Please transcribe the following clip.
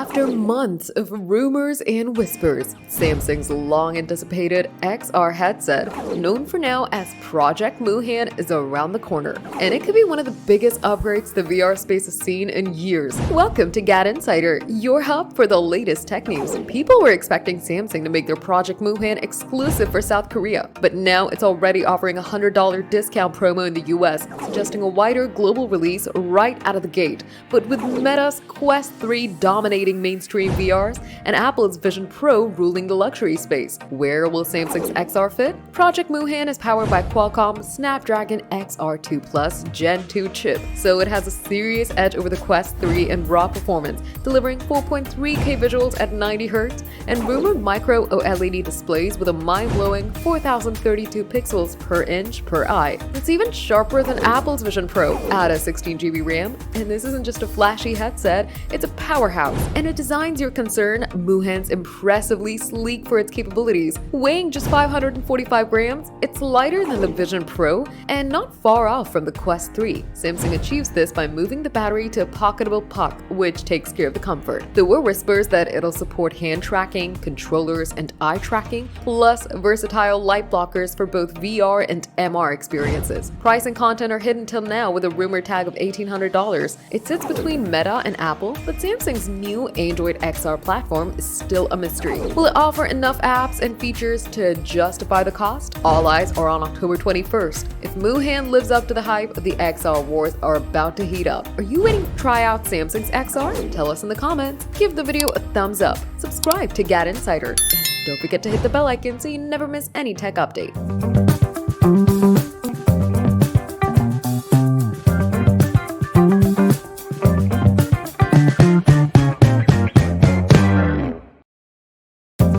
After months of rumors and whispers, Samsung's long-anticipated XR headset, known for now as Project Moohan, is around the corner, and it could be one of the biggest upgrades the VR space has seen in years. Welcome to GadInsider, your hub for the latest tech news. People were expecting Samsung to make their Project Moohan exclusive for South Korea, but now it's already offering a $100 discount promo in the US, suggesting a wider global release right out of the gate. But with Meta's Quest 3 dominating mainstream VRs and Apple's Vision Pro ruling the luxury space, where will Samsung's XR fit? Project Moohan is powered by Qualcomm's Snapdragon XR2 Plus Gen 2 chip, so it has a serious edge over the Quest 3 in raw performance, delivering 4.3K visuals at 90Hz and rumored micro OLED displays with a mind-blowing 4032 pixels per inch per eye. It's even sharper than Apple's Vision Pro at a 16GB RAM, and this isn't just a flashy headset, it's a powerhouse. And it designs your concern, Moohan's impressively sleek for its capabilities. Weighing just 545 grams, it's lighter than the Vision Pro and not far off from the Quest 3. Samsung achieves this by moving the battery to a pocketable puck, which takes care of the comfort. There were whispers that it'll support hand tracking, controllers, and eye tracking, plus versatile light blockers for both VR and MR experiences. Price and content are hidden till now with a rumor tag of $1,800. It sits between Meta and Apple, but Samsung's new Android XR platform is still a mystery. Will it offer enough apps and features to justify the cost? All eyes are on October 21st. If Moohan lives up to the hype, the XR wars are about to heat up. Are you waiting to try out Samsung's XR? Tell us in the comments. Give the video a thumbs up, subscribe to GadInsider, and don't forget to hit the bell icon so you never miss any tech update.